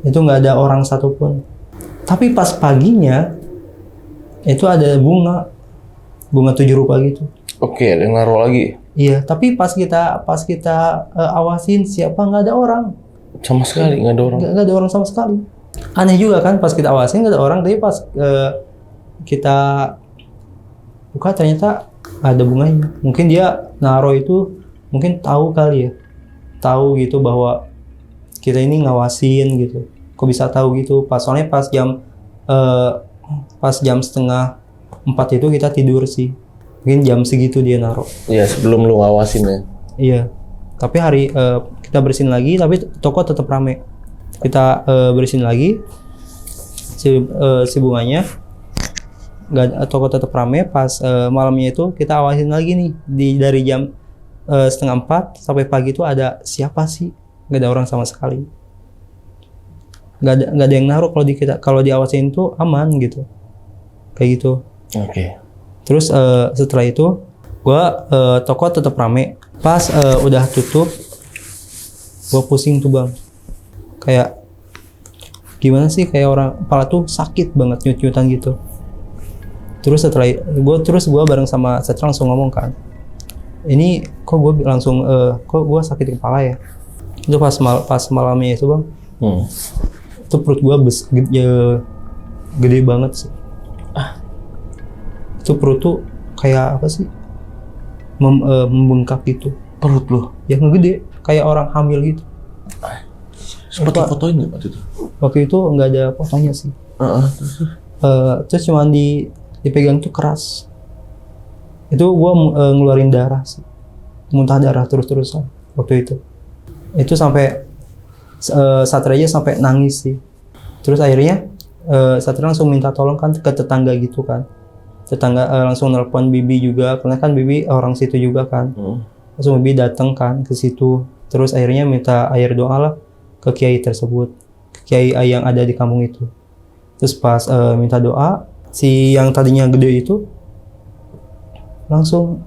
itu nggak ada orang satupun. Tapi pas paginya itu ada bunga 7 rupa gitu. Oke, ada yang naruh lagi. Iya, tapi pas kita awasin siapa, nggak ada orang. Sama sekali nggak ada orang. Nggak ada orang sama sekali. Aneh juga kan, pas kita awasin nggak ada orang, tapi pas kita buka ternyata ada bunganya. Mungkin dia naruh itu, mungkin tahu kali ya, tahu gitu bahwa kita ini ngawasin gitu. Kok bisa tahu gitu? Soalnya pas jam setengah 4 itu kita tidur sih. Mungkin jam segitu dia naruh. Iya, sebelum lu ngawasin ya. Iya. Tapi kita bersihin lagi, tapi toko tetap rame. Kita bersihin lagi si bunganya. Toko tetap rame. Pas malamnya itu kita awasin lagi nih dari jam setengah 4 sampai pagi itu ada siapa sih? Nggak ada orang sama sekali. Nggak ada yang naruh kalau diawasin itu aman gitu. Kayak gitu. Oke. Terus setelah itu toko tetap rame. Pas udah tutup, gua pusing tuh bang. Kayak gimana sih, kayak orang kepala tuh sakit banget, nyut-nyutan gitu. Terus setelah gua bareng sama Satria langsung ngomong kan, ini kok gua sakit di kepala ya. Itu pas malamnya itu bang, itu perut gua gede banget sih. Itu perut tuh kayak apa sih, membengkak gitu. Perut lu? Yang gede, kayak orang hamil gitu. Sempat fotoin nggak waktu itu? Waktu itu nggak ada fotonya sih. Terus cuma dipegang tuh keras. Itu gua ngeluarin darah sih, muntah darah terus-terusan waktu itu. Itu sampai Satria sampai nangis sih. Terus akhirnya Satria langsung minta tolong kan ke tetangga gitu kan. Tetangga langsung nelpon Bibi juga, karena kan Bibi orang situ juga kan. Langsung Bibi datang kan ke situ. Terus akhirnya minta air doa lah ke kiai tersebut, ke kiai yang ada di kampung itu. Terus pas minta doa, si yang tadinya gede itu langsung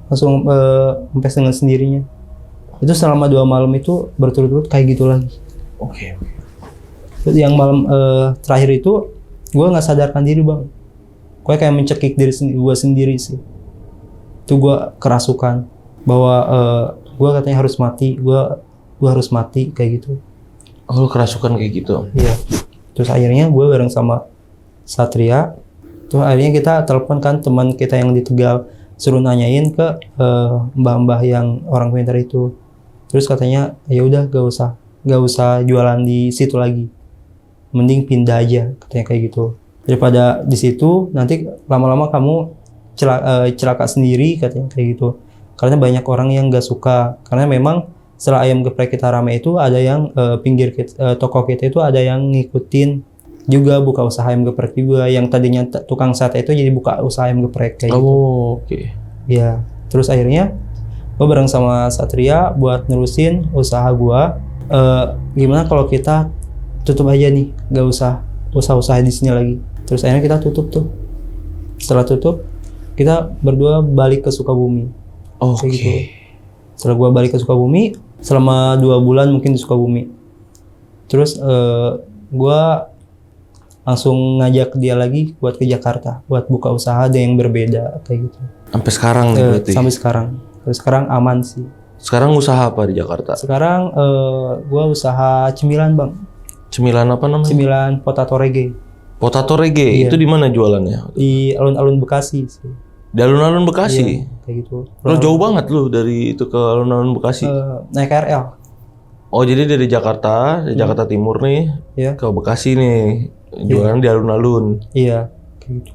empes dengan sendirinya. Itu selama 2 malam itu berturut-turut kayak gitu lagi. Oke. Terus yang malam terakhir itu gue nggak sadarkan diri bang. Gue kayak mencekik diri gue sendiri sih. Itu gue kerasukan bahwa gue katanya harus mati, gue harus mati kayak gitu. Oh, lu kerasukan kayak gitu? Iya. Terus akhirnya gue bareng sama Satria. Terus akhirnya kita telepon kan teman kita yang di Tegal, suruh nanyain ke mbah-mbah yang orang pintar itu. Terus katanya ya udah gak usah jualan di situ lagi. Mending pindah aja, katanya kayak gitu. Daripada di situ nanti lama-lama kamu celaka sendiri, katanya kayak gitu. Karena banyak orang yang gak suka, karena memang setelah ayam geprek kita rame itu ada yang pinggir toko kita itu ada yang ngikutin juga buka usaha ayam geprek juga, yang tadinya tukang sate itu jadi buka usaha ayam geprek kayak gitu. Oke. Ya, terus akhirnya gue bareng sama Satria buat nerusin usaha gua. Gimana kalau kita tutup aja nih, gak usah usaha-usaha di sini lagi. Terus akhirnya kita tutup tuh. Setelah tutup, kita berdua balik ke Sukabumi. Oke. Gitu. Setelah gua balik ke Sukabumi, selama 2 bulan mungkin di Sukabumi. Terus gua langsung ngajak dia lagi buat ke Jakarta, buat buka usaha ada yang berbeda kayak gitu. Sampai sekarang nih berarti? Sampai sekarang. Terus sekarang aman sih. Sekarang usaha apa di Jakarta? Sekarang gua usaha cemilan bang. Cemilan apa namanya? Cemilan potato reggae. Potato reggae? Iya. Itu di mana jualannya? Di alun-alun Bekasi sih. Di alun-alun Bekasi? Iya, kayak gitu. Lo jauh banget lu dari itu ke alun-alun Bekasi? Naik KRL. Oh, jadi dari Jakarta, Jakarta Timur nih, Iya. ke Bekasi nih. Jualan di alun-alun. Iya, kayak gitu.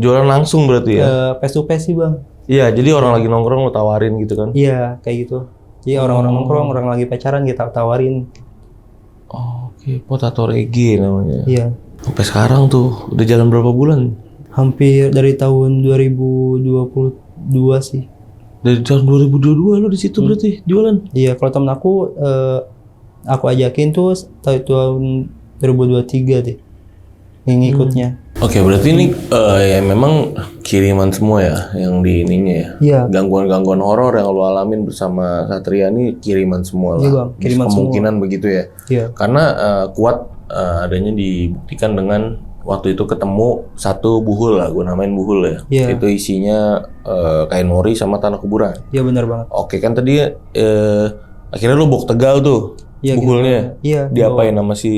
Jualan langsung berarti ya? Face to face sih bang. Iya, jadi orang lagi nongkrong lo tawarin gitu kan? Iya, kayak gitu. Jadi orang-orang nongkrong, orang lagi pacaran kita tawarin. Oke, potato reggae namanya. Iya. Sampai sekarang tuh, udah jalan berapa bulan? Hampir dari tahun 2022 sih. Dari tahun 2022 lo di situ berarti jualan? Iya, kalau temen aku ajakin tuh tahun 2023 deh yang ngikutnya. Oke, berarti ini ya memang kiriman semua ya yang di ininya ya. Iya. Gangguan-gangguan horor yang lo alamin bersama Satria ini kiriman semua lah. Iya bang, kiriman kemungkinan semua. Begitu ya. Iya. Karena kuat adanya dibuktikan dengan waktu itu ketemu satu buhul lah, gue namain buhul ya. Iya. Itu isinya kain mori sama tanah kuburan. Iya benar banget. Oke, kan tadi akhirnya lo bawa ke Tegal tuh. Iya, buhulnya. Gitu. Iya. Diapain sama si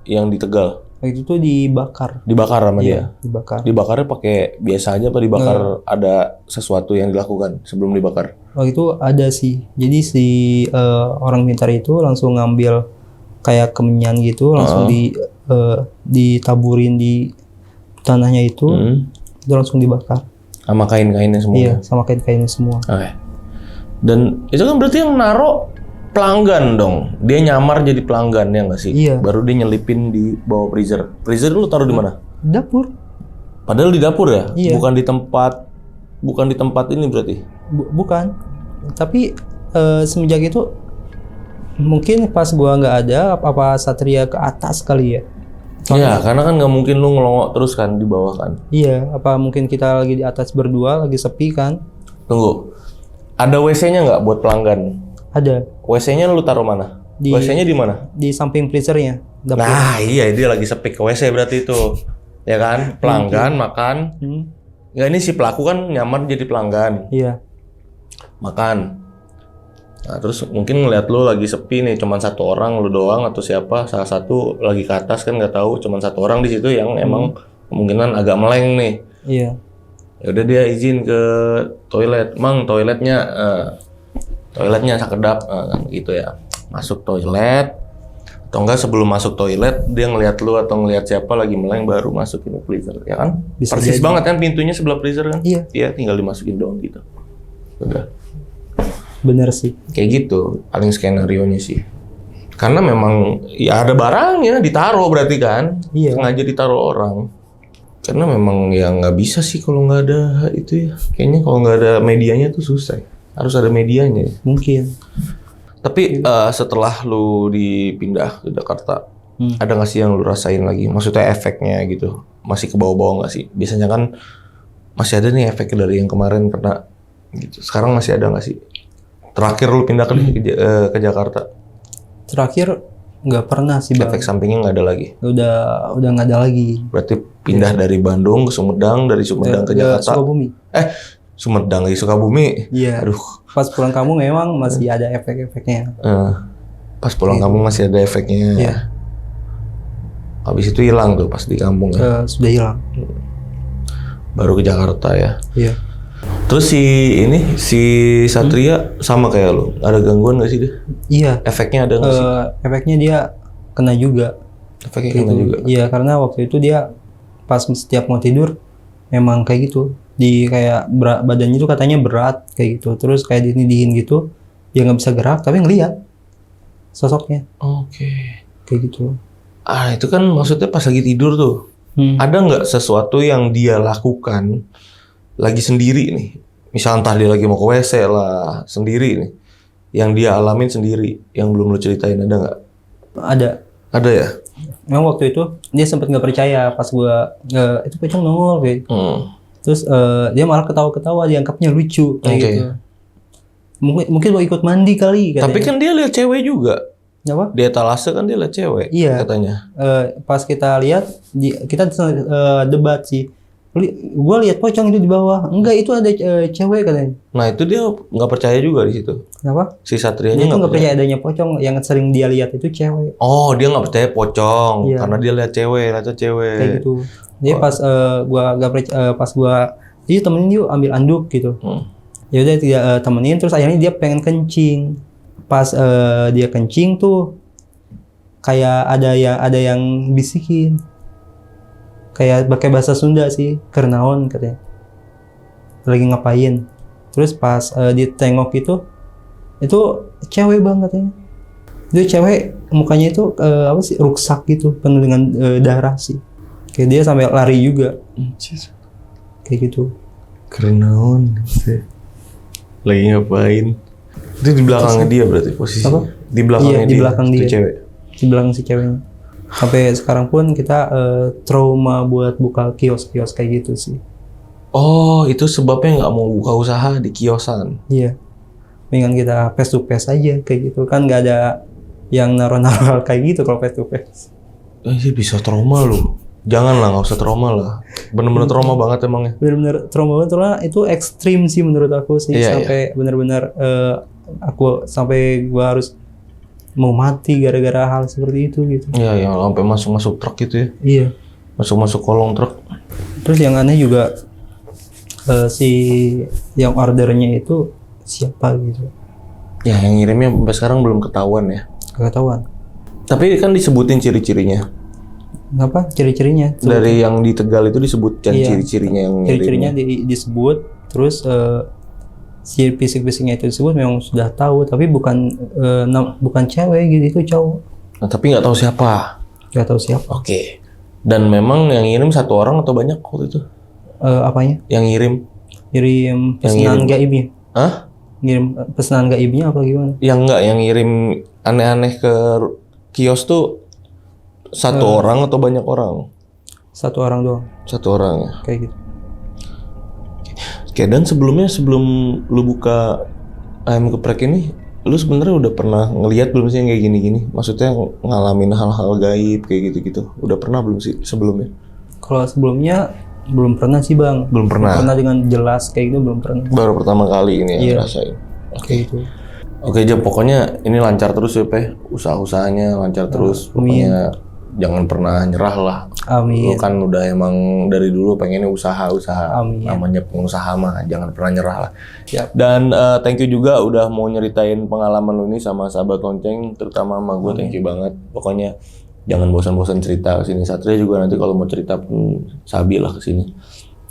yang di Tegal? Itu tuh dibakar. Dibakar sama Iya, dia. dibakar. Dibakarnya pakai biasa aja apa dibakar ada sesuatu yang dilakukan sebelum dibakar? Oh itu ada sih. Jadi si orang pintar itu langsung ngambil kayak kemenyan gitu, langsung ditaburin di tanahnya itu langsung dibakar. Sama kain-kainnya semua. Iya, sama kain-kainnya semua. Oke. Dan itu kan berarti yang naro pelanggan dong. Dia nyamar jadi pelanggan ya nggak sih? Iya. Baru dia nyelipin di bawah freezer. Freezer lu taruh di mana? Dapur. Padahal di dapur ya? Iya. Bukan di tempat ini berarti. Bukan. Tapi semenjak itu mungkin pas gua nggak ada, apa Satria ke atas kali ya? Iya, karena kan nggak mungkin lu ngelongok terus kan di bawah kan. Iya, apa mungkin kita lagi di atas berdua, lagi sepi kan? Tunggu. Ada WC-nya nggak buat pelanggan? Ada. WC-nya lu taruh mana? WC-nya di mana? Di samping freezernya. Dapur. Nah, iya dia lagi sepi ke WC berarti itu. Ya kan? Pelanggan makan. Nggak, ini si pelaku kan nyamar jadi pelanggan. Iya. Makan. Nah, terus mungkin ngeliat lu lagi sepi nih, cuman satu orang, lu doang atau siapa, salah satu lagi ke atas kan nggak tahu, cuman satu orang di situ yang emang kemungkinan agak meleng nih. Iya. Ya udah dia izin ke toilet, Mang toiletnya sakedap, kan gitu ya. Masuk toilet, atau enggak sebelum masuk toilet dia ngeliat lu atau ngeliat siapa lagi meleng baru masukin ke freezer, ya kan? Bisa Persis jadi. banget kan pintunya sebelah freezer kan? Iya. Iya, tinggal dimasukin doang gitu. Udah. Bener sih. Kayak gitu, paling skenario-nya sih. Karena memang ya ada barangnya ditaruh berarti kan, Iya. sengaja ditaruh orang. Karena memang ya nggak bisa sih kalau nggak ada itu ya. Kayaknya kalau nggak ada medianya tuh susah. Harus ada medianya. Mungkin. Tapi setelah lu dipindah ke Jakarta, ada nggak sih yang lu rasain lagi? Maksudnya efeknya gitu, masih ke bawah-bawah nggak sih? Biasanya kan masih ada nih efek dari yang kemarin kena. Gitu. Sekarang masih ada nggak sih? Terakhir lu pindah ke Jakarta, Terakhir nggak pernah sih Bang. efek sampingnya nggak ada lagi. Udah nggak ada lagi. Berarti pindah dari Bandung ke Sumedang, dari Sumedang ke Jakarta. Sukabumi. Sumedang ke Sukabumi. Iya. Aduh, Pas pulang kamu memang masih ada efek-efeknya. pas pulang kampung masih ada efeknya. Iya. Habis itu hilang tuh pas di kampung ya. Sudah hilang. Baru ke Jakarta ya. Iya. Terus si Satria sama kayak lu, ada gangguan nggak sih dia? Iya. Efeknya ada nggak sih? Efeknya dia kena juga. Efeknya kena juga. Iya, karena waktu itu dia pas setiap mau tidur memang kayak gitu. Di kayak badannya itu katanya berat kayak gitu. Terus kayak ditindihin gitu, dia nggak bisa gerak tapi ngelihat sosoknya Oke. kayak gitu. Itu kan maksudnya pas lagi tidur tuh. Ada nggak sesuatu yang dia lakukan lagi sendiri nih? Misal entah dia lagi mau ke WC lah, sendiri nih. Yang dia alamin sendiri, yang belum lu ceritain, ada nggak? Ada. Ada ya? Memang waktu itu dia sempat nggak percaya pas gua itu pocong nongol kayak. Terus dia malah ketawa-ketawa, dianggapnya lucu kayak gitu. Mungkin mau ikut mandi kali katanya. Tapi kan dia lihat cewek juga. Apa? Di etalase kan dia lihat cewek, Iya. katanya. Pas kita lihat, kita debat sih. Gue lihat pocong itu di bawah. Enggak, itu ada cewek katanya. Nah itu dia nggak percaya juga di situ. Kenapa? Si Satrianya Dia tuh nggak nggak percaya adanya pocong. Yang sering dia lihat itu cewek. Oh, dia nggak percaya pocong Iya. karena dia lihat cewek. Kayak gitu. Dia pas gua nggak percaya, pas gua dia temenin yuk ambil anduk gitu. Ya udah dia temenin, terus akhirnya dia pengen kencing. Pas dia kencing tuh kayak ada yang bisikin. Kayak pakai bahasa Sunda sih, kernaon katanya. Lagi ngapain? Terus pas ditengok itu cewek banget katanya. Itu cewek mukanya itu apa sih, ruksak gitu, penuh dengan darah sih. Kayak dia sampai lari juga. Kayak gitu. Kernaon. Lagi ngapain? Itu di belakangnya dia berarti posisinya. Apa? Di belakangnya Iya, di dia. belakang itu dia. Cewek. Di belakang si ceweknya. Sampai sekarang pun kita trauma buat buka kios-kios kayak gitu sih. Oh, itu sebabnya nggak mau buka usaha di kiosan. Iya. Mendingan kita face to face aja kayak gitu. Kan nggak ada yang naruh-naruh kayak gitu kalau face to face. Iya bisa trauma lu. Janganlah, nggak usah trauma lah. Bener-bener trauma banget emangnya. Bener-bener trauma banget, karena itu ekstrim sih menurut aku sih. Iya, sampai bener-bener aku sampai gua harus mau mati gara-gara hal seperti itu gitu. Iya, yang sampai masuk truk gitu ya. Iya. Masuk kolong truk. Terus yang aneh juga si yang ordernya itu siapa gitu. Ya, yang ngirimnya sampai sekarang belum ketahuan ya. Gak ketahuan. Tapi kan disebutin ciri-cirinya. Apa ciri-cirinya? Dari yang di Tegal itu disebutkan Iya. ciri-cirinya yang Ciri-cirinya ngirimnya. disebut, terus si fisik-fisiknya itu disebut memang sudah tahu, tapi bukan bukan cewek gitu, itu cowok. Nah, tapi nggak tahu siapa. Gak tahu siapa. Oke. Dan memang yang ngirim satu orang atau banyak waktu itu? Apanya? Yang ngirim? Ngirim pesanan gaibnya. Hah? Ngirim pesanan gaibnya apa gimana? Yang enggak, yang ngirim aneh-aneh ke kios tuh satu orang atau banyak orang? Satu orang doang, Satu orang ya. kayak gitu. Oke, dan sebelum lu buka ayam geprek ini, lu sebenarnya udah pernah ngelihat belum sih yang kayak gini-gini? Maksudnya ngalamin hal-hal gaib kayak gitu-gitu. Udah pernah belum sih sebelumnya? Kalau sebelumnya belum pernah sih bang. Belum pernah. Dengan jelas kayak gitu belum pernah. Baru pertama kali ini yang Iya. ngerasain. Kayak gitu. Oke, Jam, pokoknya ini lancar terus ya, Pe. Usaha-usahanya lancar terus. Pokoknya jangan pernah nyerah lah. Lu Amin. kan udah emang dari dulu pengennya usaha-usaha. Amin. Namanya pengusaha mah, jangan pernah nyerah lah. Siap. Dan thank you juga udah mau nyeritain pengalaman lu ini sama sahabat lonceng, terutama sama gue. Thank you banget. Pokoknya jangan bosan-bosan cerita ke sini. Satria juga nanti kalau mau cerita pun sabi lah ke sini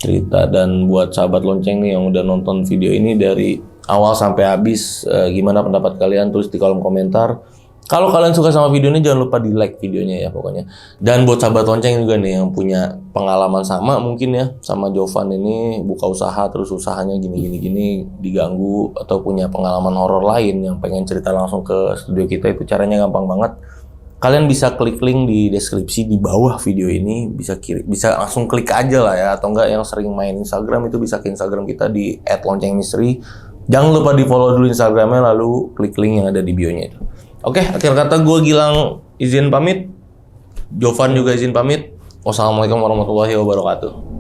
cerita. Dan buat sahabat lonceng nih yang udah nonton video ini dari awal sampai habis, gimana pendapat kalian? Tulis di kolom komentar. Kalau kalian suka sama video ini, jangan lupa di like videonya ya pokoknya. Dan buat sahabat lonceng juga nih yang punya pengalaman sama mungkin ya sama Jovan ini, buka usaha terus usahanya gini diganggu, atau punya pengalaman horor lain yang pengen cerita langsung ke studio kita, itu caranya gampang banget. Kalian bisa klik link di deskripsi di bawah video ini, bisa langsung klik aja lah ya, atau enggak yang sering main Instagram itu bisa ke Instagram kita di @loncengmisteri. Jangan lupa di follow dulu Instagramnya, lalu klik link yang ada di bio-nya itu. Oke, akhir kata gue Gilang izin pamit, Jovan juga izin pamit. Wassalamualaikum warahmatullahi wabarakatuh.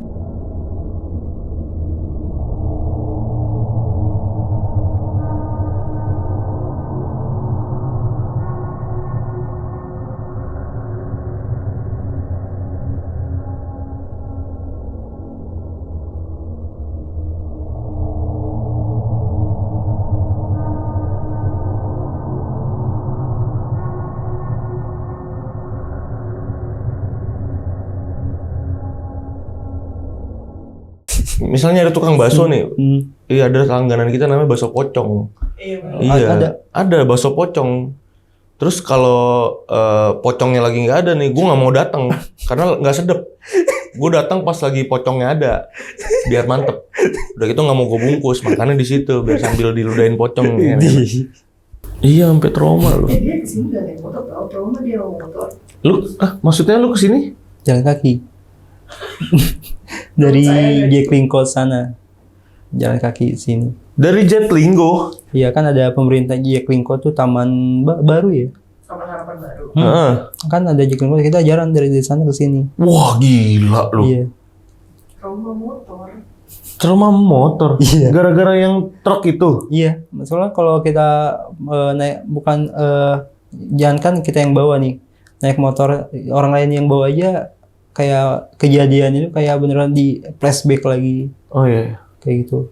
Misalnya ada tukang bakso nih, iya ada langganan kita namanya bakso pocong. Iya, ada bakso pocong. Terus kalau pocongnya lagi nggak ada nih, gue nggak mau datang karena nggak sedep. Gue datang pas lagi pocongnya ada, biar mantep. Udah gitu nggak mau gue bungkus, makannya di situ biar sambil diludahin pocong. Iya, sampai trauma lu. Dia kesini gak naik motor, tau trauma dia mau motor. Lu, maksudnya lu kesini? Jalan kaki. Dari Jeklingko sana. Jalan kaki sini. Dari Jaklingko. Iya kan ada pemerintah Jeklingko tuh taman baru ya. Sama harapan baru. Heeh. Kan ada Jeklingko, kita jalan dari sana ke sini. Wah, gila lu. Iya. Trauma motor. Trauma motor. Iya. Gara-gara yang truk itu. Iya, soalnya kalau kita naik jangan kan kita yang bawa nih, naik motor orang lain yang bawa aja kayak kejadian itu kayak beneran di flashback lagi Oh iya. kayak gitu.